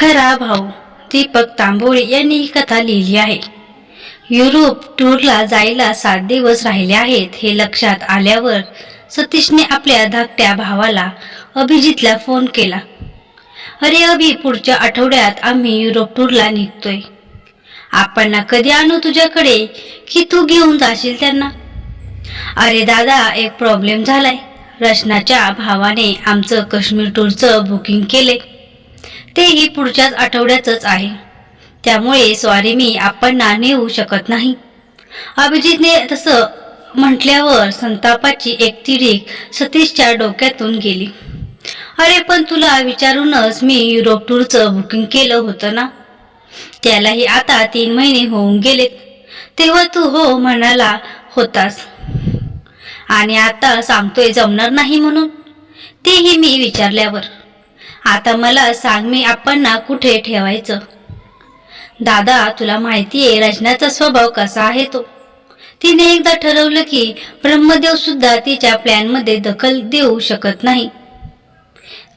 खरा भाऊ दीपक तांबोळी यांनी ही कथा लिहिली आहे. युरोप टूरला जायला 7 दिवस राहिले आहेत हे लक्षात आल्यावर सतीशने आपल्या धाकट्या भावाला अभिजितला फोन केला. अरे अभि, पुढच्या आठवड्यात आम्ही युरोप टूरला निघतोय. आपण कधी आणू तुझ्याकडे की तू घेऊन जाशील त्यांना? अरे दादा, एक प्रॉब्लेम झालाय. रचनाच्या भावाने आमचं काश्मीर टूरचं बुकिंग केले, तेही पुढच्याच आठवड्यातच आहे. त्यामुळे सॉरी, मी आपणना नेऊ शकत नाही. अभिजितने तसं म्हटल्यावर संतापाची एक तिरीक सतीशच्या डोक्यातून गेली. अरे पण तुला विचारूनच मी युरोप टूरचं बुकिंग केलं होतं ना. त्यालाही आता 3 महिने होऊन गेलेत. तेव्हा तू हो म्हणाला होतास आणि आता सांगतोय जमणार नाही म्हणून, तेही मी विचारल्यावर. आता मला सांग, मी आपणना कुठे ठेवायचं? दादा, तुला माहितीये रचनाचा स्वभाव कसा आहे तो. तिने एकदा ठरवलं की ब्रह्मदेव सुद्धा तिच्या प्लॅनमध्ये दखल देऊ शकत नाही.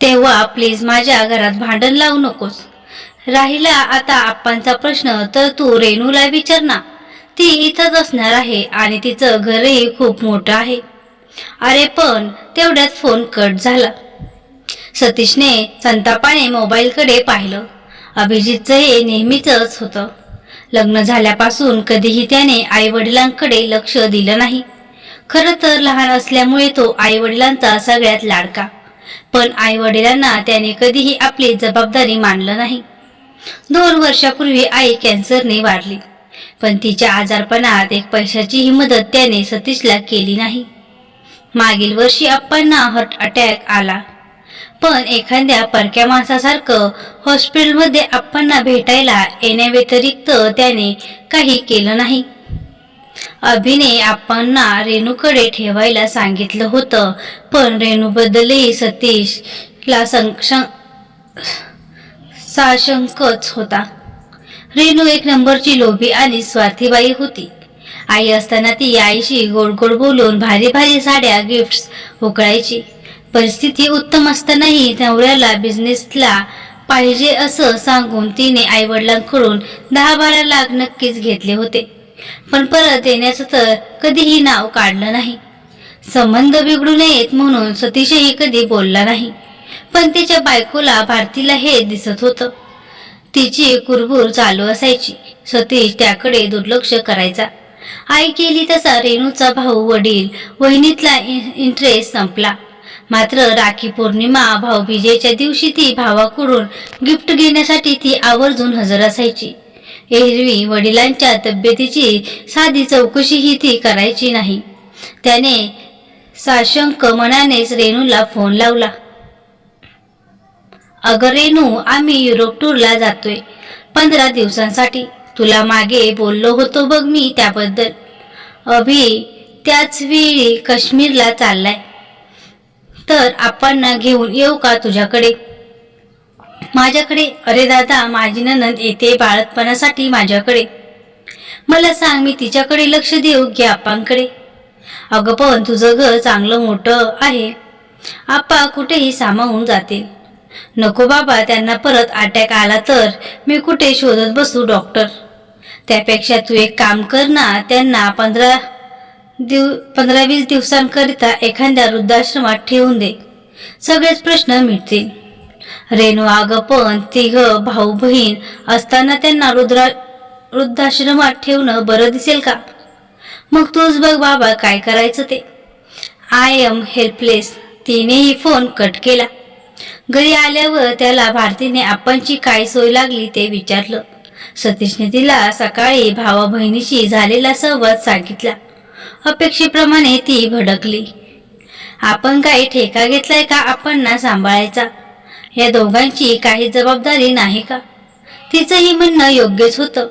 तेव्हा प्लीज माझ्या घरात भांडण लावू नकोस. राहिला आता आप्पांचा प्रश्न, तर तू रेणूला विचार ना. ती इथंच असणार आहे आणि तिचं घरही खूप मोठं आहे. अरे पण तेवढ्यात फोन कट झाला. सतीशने संतापाने मोबाईलकडे पाहिलं. अभिजितचं हे नेहमीचंच होतं. लग्न झाल्यापासून कधीही त्याने आई वडिलांकडे लक्ष दिलं नाही. खरं तर लहान असल्यामुळे तो आई वडिलांचा सगळ्यात लाडका, पण आई वडिलांना त्याने कधीही आपली जबाबदारी मानलं नाही. 2 वर्षापूर्वी आई कॅन्सरने वारली, पण तिच्या आजारपणात एक पैशाचीही मदत त्याने सतीशला केली नाही. मागील वर्षी आप्पांना हार्ट अटॅक आला, पण एखाद्या परक्या माणसासारखं हॉस्पिटलमध्ये आप्पांना भेटायला येण्याव्यतिरिक्त त्याने काही केलं नाही. अभिने आप्पांना रेणूकडे ठेवायला सांगितलं होतं, पण रेणूबद्दलही सतीशला साशंकच होता. रेणू एक नंबरची लोभी आणि स्वार्थी बाई होती. आई असताना ती आईशी गोड गोड बोलून भारी भारी साड्या गिफ्ट्स उकळायची. परिस्थिती उत्तम असतानाही नवऱ्याला बिझनेसला पाहिजे असं सांगून तिने आईवडिलांकडून 10-12 लाख नक्कीच घेतले होते, पण परत येण्याचं तर कधीही नाव काढलं नाही. संबंध बिघडू नयेत म्हणून सतीशही कधी बोलला नाही, पण तिच्या बायकोला भारतीला हे दिसत होतं. तिची कुरबुर चालू असायची. सतीश त्याकडे दुर्लक्ष करायचा. आई केली तसा रेणूचा भाऊ, वडील, वहिनीतला इंटरेस्ट संपला. मात्र राखी पौर्णिमा, भाऊबीजेच्या दिवशी ती भावाकडून गिफ्ट घेण्यासाठी ती आवर्जून हजर असायची. एरवी वडिलांच्या तब्येतीची साधी चौकशीही ती करायची नाही. त्याने साशंक मनानेच रेणूला फोन लावला. अगं रेणू, आम्ही युरोप टूरला जातोय 15 दिवसांसाठी. तुला मागे बोललो होतो बघ मी त्याबद्दल. अभि त्याच वेळी काश्मीरला चाललाय, तर आपण घेऊन येऊ का तुझ्याकडे? माझ्याकडे? अरे दादा, माझी नणंद येते बाळतपणासाठी माझ्याकडे. मला सांग, मी तिच्याकडे लक्ष देऊ की आप्पांकडे? अगं पण तुझं घर चांगलं मोठं आहे, आप्पा कुठेही सामावून जातील. नको बाबा, त्यांना परत अटॅक आला तर मी कुठे शोधत बसू डॉक्टर. त्यापेक्षा तू एक काम कर ना, त्यांना 15-20 दिवसांकरिता एखाद्या वृद्धाश्रमात ठेवून दे. सगळेच प्रश्न मिटतील. रेणू, अगं पण 3 भाऊ बहीण असताना त्यांना वृद्धाश्रमात ठेवणं बरं दिसेल का? मग तूच बघ बाबा काय करायचं ते. I am helpless. तिनेही फोन कट केला. घरी आल्यावर त्याला भारतीने आप्पांची काय सोय लागली ते विचारलं. सतीशने तिला सकाळी भावा बहिणीशी झालेला संवाद सांगितला. अपेक्षेप्रमाणे ती भडकली. आपण काही ठेका घेतलाय का आपणना सांभाळायचा? या दोघांची काही जबाबदारी नाही का? तिचंही म्हणणं योग्यच होतं.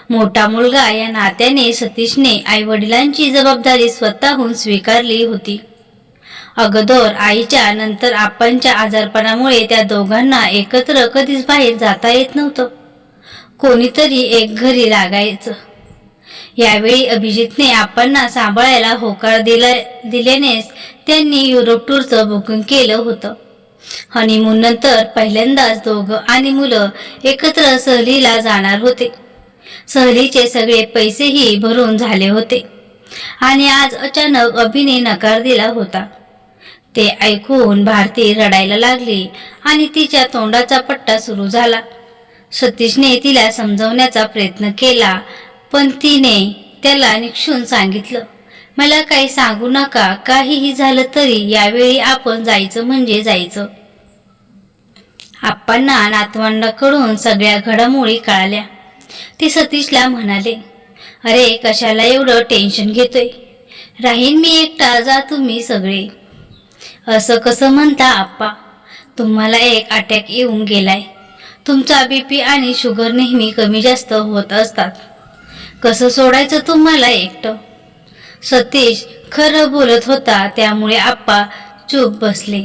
मोठा मुलगा या नात्याने सतीशने आई वडिलांची जबाबदारी स्वतःहून स्वीकारली होती. अगोदर आईच्या, नंतर आप्पांच्या आजारपणामुळे त्या दोघांना एकत्र कधीच बाहेर जाता येत नव्हतं. कोणीतरी एक घरी लागायचं. यावेळी अभिजितने आप्पांना सांभाळायला होकार दिल्यानेच त्यांनी युरोप टूरचं बुकिंग केलं होतं. हनीमून नंतर पहिल्यांदाच दोघं आणि मुलं एकत्र सहलीला जाणार होते. सहलीचे सगळे पैसेही भरून झाले होते आणि आज अचानक अभिने नकार दिला होता. ते ऐकून भारती रडायला लागली आणि तिच्या तोंडाचा पट्टा सुरू झाला. सतीशने तिला समजवण्याचा प्रयत्न केला, पण तिने त्याला निक्षून सांगितलं, मला काही सांगू नका, काहीही झालं तरी यावेळी आपण जायचं म्हणजे जायचं. आप्पांना नातवंडाकडून सगळ्या घडामोडी कळाल्या. ते सतीशला म्हणाले, अरे कशाला एवढं टेन्शन घेतोय, राहीन मी एकटा, जा तुम्ही सगळे. असं कसं म्हणता आप्पा, तुम्हाला एक अटॅक येऊन गेलाय. तुमचा बीपी आणि शुगर नेहमी कमी जास्त होत असतात. कसं सोडायचं तुम्हाला एकटं. सतीश खरं बोलत होता, त्यामुळे आप्पा चूप बसले.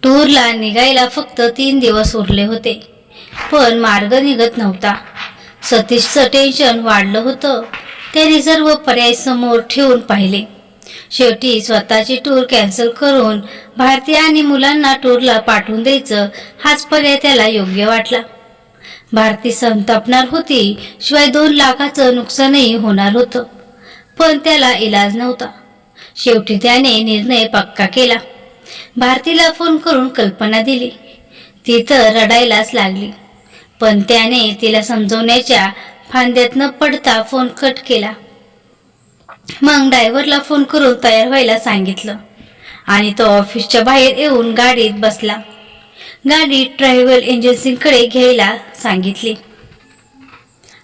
टूरला निघायला फक्त 3 दिवस उरले होते, पण मार्ग निघत नव्हता. सतीशचं टेन्शन वाढलं होतं. त्याने सर्व पर्याय समोर ठेवून पाहिले. शेवटी स्वतःची टूर कॅन्सल करून भारती आणि मुलांना टूरला पाठवून द्यायचं, हाच पर्याय त्याला योग्य वाटला. भारती संतापणार होती, शिवाय 2 लाखाचं नुकसानही होणार होतं, पण त्याला इलाज नव्हता. शेवटी त्याने निर्णय पक्का केला. भारतीला फोन करून कल्पना दिली. ती तर रडायलाच लागली, पण त्याने तिला समजवण्याच्या फांद्यात न पडता फोन कट केला. मग ड्रायव्हरला फोन करून तयार व्हायला सांगितलं आणि तो ऑफिसच्या बाहेर येऊन गाडीत बसला. गाडी ट्रॅव्हल एजन्सीकडे घ्यायला सांगितली.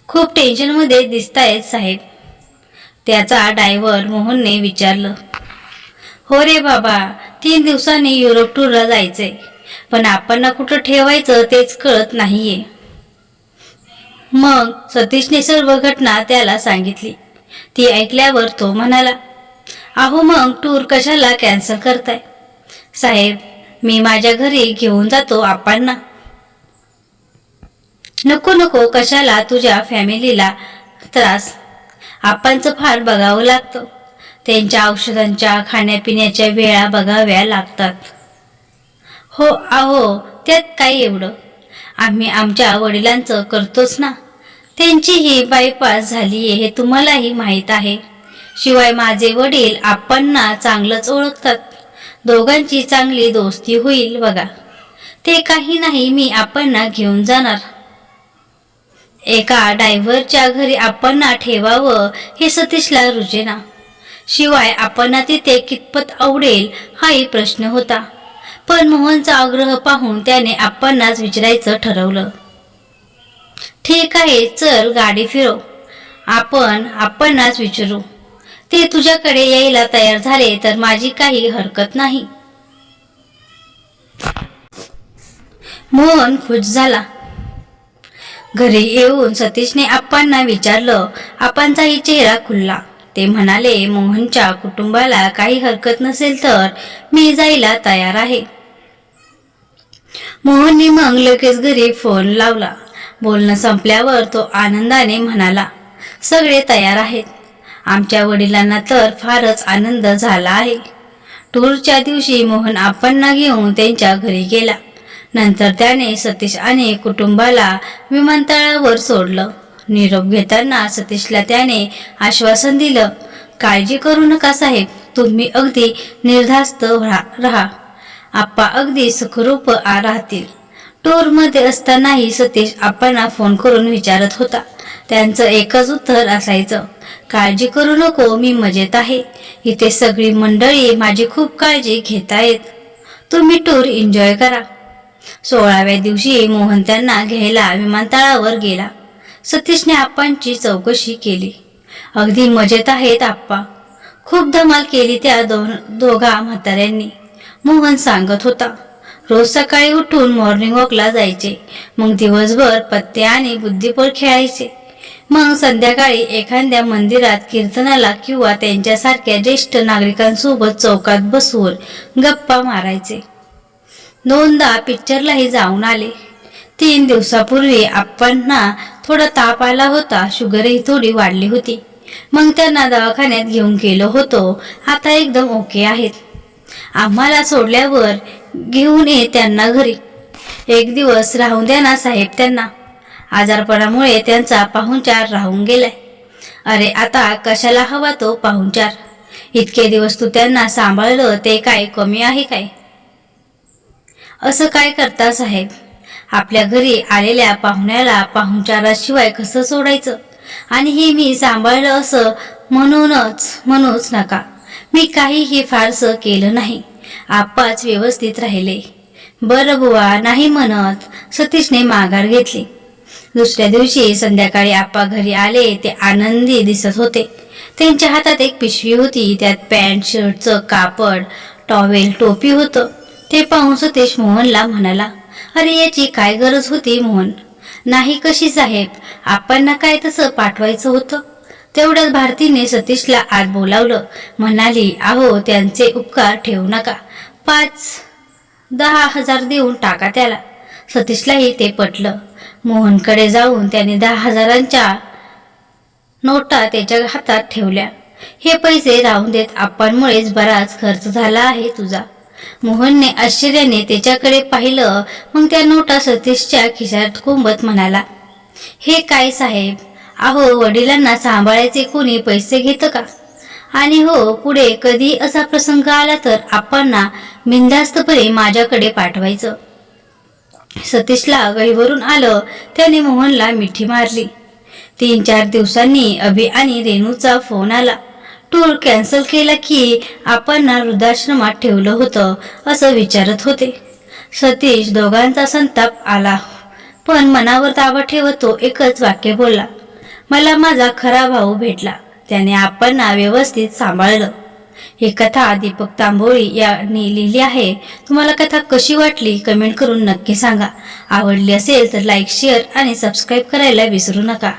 खूप टेन्शनमध्ये दिसतायत साहेब, त्याचा ड्रायव्हर मोहनने विचारलं. हो रे बाबा, 3 दिवसांनी युरोप टूरला जायचंय, पण आपण कुठं ठेवायचं तेच कळत नाहीये. मग सतीशने सर्व घटना त्याला सांगितली. ती ऐकल्यावर तो म्हणाला, अहो मग टूर कशाला कॅन्सल करताय साहेब, मी माझ्या घरी घेऊन जातो आप्पांना. नको नको, कशाला तुझ्या फॅमिलीला त्रास, आप्पांचं फार बघावं लागतं. त्यांच्या औषधांच्या खाण्यापिण्याच्या वेळा बघाव्या लागतात. हो अहो, त्यात काय एवढं, आम्ही आमच्या वडिलांचं करतोच ना. त्यांचीही बायपास झालीये हे तुम्हालाही माहीत आहे. शिवाय माझे वडील आप्पांना चांगलंच ओळखतात. दोघांची चांगली दोस्ती होईल बघा. ते काही नाही, मी आप्पांना घेऊन जाणार. एका ड्रायव्हरच्या घरी आप्पांना ठेवावं हे सतीशला रुचेना. शिवाय आप्पांना तिथे कितपत आवडेल हाही प्रश्न होता. पण मोहनचा आग्रह पाहून त्याने आप्पांनाच विचारायचं ठरवलं. ठीक आहे, चल गाडी फिरव, आपण आप्पांनाच विचारू. ते तुझ्याकडे यायला तयार झाले तर माझी काही हरकत नाही. मोहन खुश झाला. घरी येऊन सतीशने आप्पांना विचारलं. आप्पांचाही चेहरा खुलला. ते म्हणाले, मोहनच्या कुटुंबाला काही हरकत नसेल तर मी जायला तयार आहे. मोहनने मग लगेच घरी फोन लावला. बोलणं संपल्यावर तो आनंदाने म्हणाला, सगळे तयार आहेत. आमच्या वडिलांना तर फारच आनंद झाला आहे. टूरच्या दिवशी मोहन आप्पांना घेऊन त्यांच्या घरी गेला. नंतर त्याने सतीश आणि कुटुंबाला विमानतळावर सोडलं. निरोप घेताना सतीशला त्याने आश्वासन दिलं, काळजी करू नका साहेब, तुम्ही अगदी निर्धास्त राहा. आप्पा अगदी सुखरूप राहतील. टूरमध्ये असतानाही सतीश आप्पांना फोन करून विचारत होता. त्यांचं एकच उत्तर असायचं, काळजी करू नको, मी मजेत आहे. इथे सगळी मंडळी माझी खूप काळजी घेत आहेत. तुम्ही टूर एन्जॉय करा. 16व्या दिवशी मोहन त्यांना घ्यायला विमानतळावर गेला. सतीशने आप्पांची चौकशी केली. अगदी मजेत आहेत आप्पा, खूप धमाल केली त्या दोघा म्हाताऱ्यांनी, मोहन सांगत होता. रोज सकाळी उठून मॉर्निंग वॉकला जायचे, मग दिवसभर पत्ते आणि बुद्धिबळ खेळायचे, मग संध्याकाळी एखाद्या मंदिरात कीर्तनाला किंवा त्यांच्यासारख्या ज्येष्ठ नागरिकांसोबत चौकात बसून गप्पा मारायचे. 2दा पिक्चरलाही जाऊन आले. 3 दिवसापूर्वी आप्पांना थोडा ताप आला होता. शुगरही थोडी वाढली होती. मग त्यांना दवाखान्यात घेऊन गेलो होतो. आता एकदम ओके आहेत. आम्हाला सोडल्यावर घेऊन ये त्यांना घरी. एक दिवस राहून द्या ना साहेब त्यांना. आजारपणामुळे त्यांचा पाहुणचार राहून गेलाय. अरे आता कशाला हवा तो पाहुणचार? इतके दिवस तू त्यांना सांभाळलं ते काय कमी आहे काय? असं काय करता साहेब? आपल्या घरी आलेल्या पाहुण्याला पाहुणचाराशिवाय कसं सोडायचं? आणि हे मी सांभाळलं असं म्हणूच नका. मी काहीही फारसं केलं नाही. आप्पाच व्यवस्थित राहिले. बरं बुवा नाही म्हणत सतीशने माघार घेतली. दुसऱ्या दिवशी संध्याकाळी आप्पा घरी आले. ते आनंदी दिसत होते. त्यांच्या हातात एक पिशवी होती. त्यात पॅन्ट शर्टचं कापड, टॉवेल, टोपी होतं. ते पाहून सतीश मोहनला म्हणाला, अरे याची काय गरज होती मोहन? नाही कशी साहेब, आप्पांना काय तसं पाठवायचं होतं? तेवढ्यात भारतीने सतीशला आत बोलावलं. म्हणाली, अहो त्यांचे उपकार ठेवू नका. 5-10 हजार देऊन टाका त्याला. सतीशलाही ते पटलं. मोहनकडे जाऊन त्याने 10 हजारांच्या नोटा त्याच्या हातात ठेवल्या. हे पैसे राहून देत, आप्पांमुळेच बराच खर्च झाला आहे तुझा. मोहनने आश्चर्याने त्याच्याकडे पाहिलं. मग त्या नोटा सतीशच्या खिशात कोंबत म्हणाला, हे काय साहेब? अहो वडिलांना सांभाळायचे कोणी पैसे घेतं का? आणि हो पुढे कधी असा प्रसंग आला तर आप्पांना बिनधास्तपणे माझ्याकडे पाठवायचं. सतीशला गहिवरून आलं. त्याने मोहनला मिठी मारली. 3-4 दिवसांनी अभि आणि रेणूचा फोन आला. टूर कॅन्सल केला की आपण वृद्धाश्रमात ठेवलं होतं असं विचारत होते. सतीश दोघांचा संताप आला, पण मनावर ताबा ठेवत तो एकच वाक्य बोलला, मला माझा खरा भाऊ भेटला. त्याने आपणना व्यवस्थित सांभाळलं. ही कथा दीपक तांबोळी यांनी लिहिली आहे. तुम्हाला कथा कशी वाटली कमेंट करून नक्की सांगा. आवडली असेल तर लाईक, शेअर आणि सबस्क्राईब करायला विसरू नका.